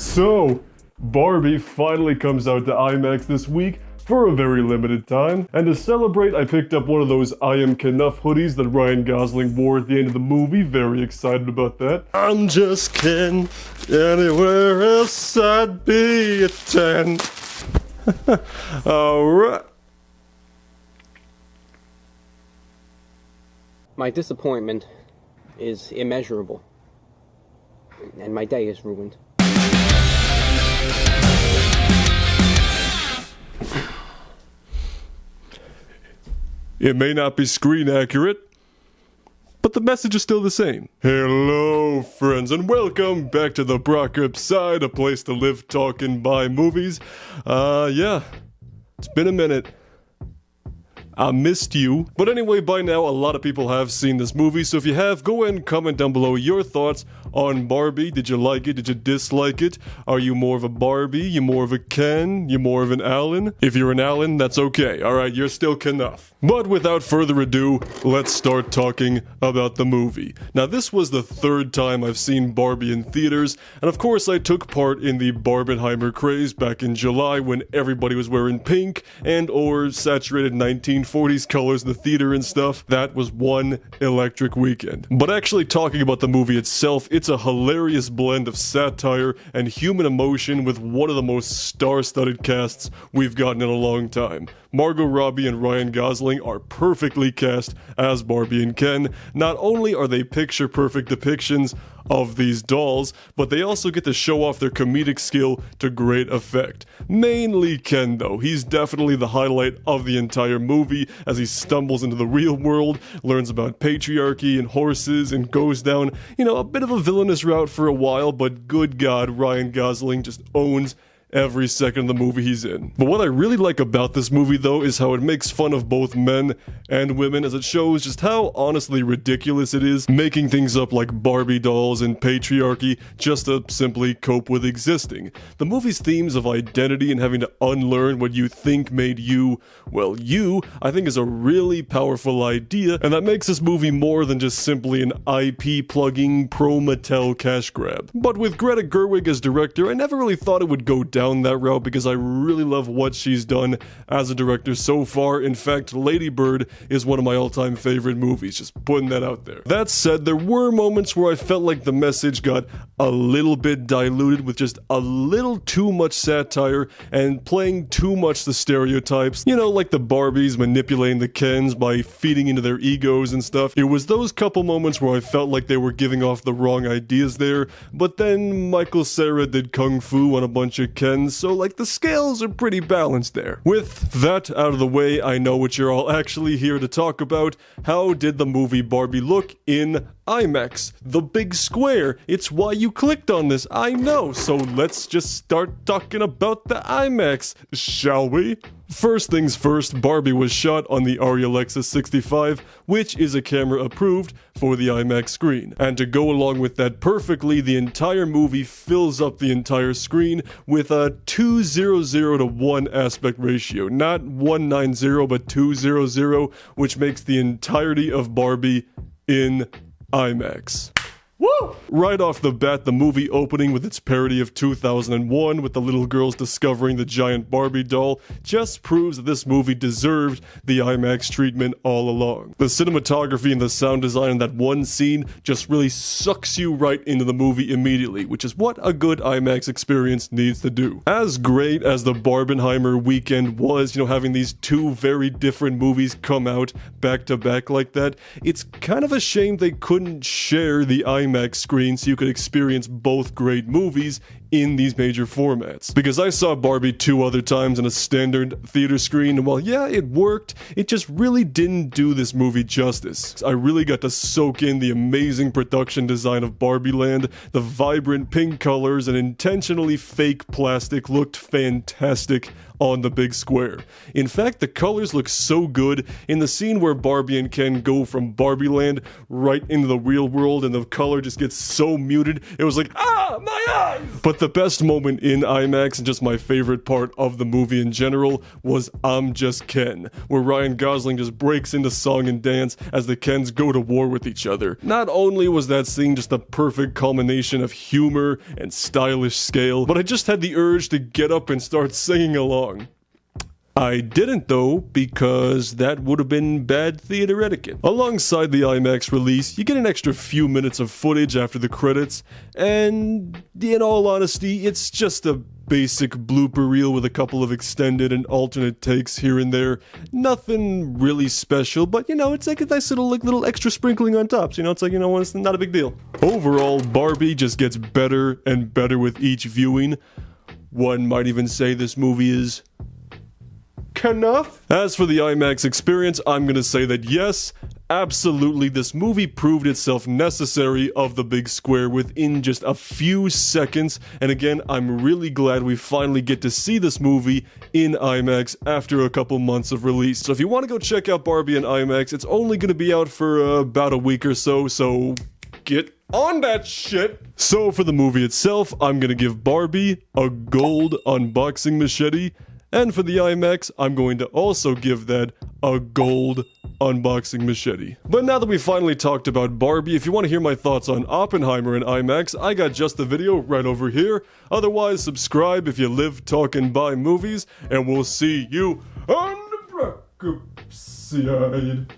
So, Barbie finally comes out to IMAX this week for a very limited time, and to celebrate I picked up one of those I Am Kenough hoodies that Ryan Gosling wore at the end of the movie. Very excited about that. I'm just Ken, anywhere else I'd be a 10. Alright. My disappointment is immeasurable, and my day is ruined. It may not be screen accurate, but the message is still the same. Hello, friends, and welcome back to the Brockopp side, a place to live, talk, and buy movies. Yeah, it's been a minute. I missed you. But anyway, by now, a lot of people have seen this movie, so if you have, go ahead and comment down below your thoughts on Barbie. Did you like it? Did you dislike it? Are you more of a Barbie? You more of a Ken? You more of an Alan? If you're an Alan, that's okay. Alright, you're still Kenough. But without further ado, let's start talking about the movie. Now, this was the third time I've seen Barbie in theaters, and of course I took part in the Barbenheimer craze back in July when everybody was wearing pink and or saturated 1940s colors in the theater and stuff. That was one electric weekend. But actually talking about the movie itself, it's a hilarious blend of satire and human emotion with one of the most star-studded casts we've gotten in a long time. Margot Robbie and Ryan Gosling are perfectly cast as Barbie and Ken. Not only are they picture-perfect depictions of these dolls, but they also get to show off their comedic skill to great effect. Mainly Ken, though. He's definitely the highlight of the entire movie as he stumbles into the real world, learns about patriarchy and horses, and goes down, a bit of a villainous route for a while, but good God, Ryan Gosling just owns every second of the movie he's in. But what I really like about this movie, though, is how it makes fun of both men and women, as it shows just how honestly ridiculous it is, making things up like Barbie dolls and patriarchy just to simply cope with existing. The movie's themes of identity and having to unlearn what you think made you, well, you, I think is a really powerful idea, and that makes this movie more than just simply an IP-plugging pro-Mattel cash grab. But with Greta Gerwig as director, I never really thought it would go down that route because I really love what she's done as a director so far. In fact, Lady Bird is one of my all-time favorite movies, just putting that out there. That said, there were moments where I felt like the message got a little bit diluted with just a little too much satire and playing too much the stereotypes, like the Barbies manipulating the Kens by feeding into their egos and stuff. It was those couple moments where I felt like they were giving off the wrong ideas there, but then Michael Cera did Kung Fu on a bunch of Kens, so the scales are pretty balanced there. With that out of the way, I know what you're all actually here to talk about. How did the movie Barbie look in IMAX? The big square. It's why you clicked on this, I know. So let's just start talking about the IMAX, shall we? First things first, Barbie was shot on the Arri Alexa 65, which is a camera approved for the IMAX screen. And to go along with that perfectly, the entire movie fills up the entire screen with a 2:0:0 to 1 aspect ratio. Not 1:90, but 2:0:0, which makes the entirety of Barbie in IMAX. Woo! Right off the bat, the movie opening with its parody of 2001 with the little girls discovering the giant Barbie doll just proves that this movie deserved the IMAX treatment all along. The cinematography and the sound design in that one scene just really sucks you right into the movie immediately, which is what a good IMAX experience needs to do. As great as the Barbenheimer weekend was, having these two very different movies come out back to back like that, it's kind of a shame they couldn't share the IMAX screen so you could experience both great movies in these major formats. Because I saw Barbie 2 other times on a standard theater screen, and while yeah, it worked, it just really didn't do this movie justice. I really got to soak in the amazing production design of Barbie Land. The vibrant pink colors and intentionally fake plastic looked fantastic on the big square. In fact, the colors look so good in the scene where Barbie and Ken go from Barbie land right into the real world and the color just gets so muted. It was like, ah, my eyes! But the best moment in IMAX and just my favorite part of the movie in general was I'm Just Ken, where Ryan Gosling just breaks into song and dance as the Kens go to war with each other. Not only was that scene just a perfect culmination of humor and stylish scale, but I just had the urge to get up and start singing along. I didn't though, because that would have been bad theater etiquette. Alongside the IMAX release, you get an extra few minutes of footage after the credits, and in all honesty, it's just a basic blooper reel with a couple of extended and alternate takes here and there. Nothing really special, but you know, it's like a nice little extra sprinkling on top. So, you know, it's like, you know, it's not a big deal. Overall, Barbie just gets better and better with each viewing. One might even say this movie is Kenough. As for the IMAX experience, I'm gonna say that yes, absolutely, this movie proved itself necessary of the big square within just a few seconds, and again, I'm really glad we finally get to see this movie in IMAX after a couple months of release. So if you want to go check out Barbie in IMAX, it's only gonna be out for about a week or so, so get on that shit. So for the movie itself, I'm gonna give Barbie a gold unboxing machete. And for the IMAX, I'm going to also give that a gold unboxing machete. But now that we finally talked about Barbie, if you want to hear my thoughts on Oppenheimer and IMAX, I got just the video right over here. Otherwise, subscribe if you live, talk, and buy movies, and we'll see you on the Brockopp side.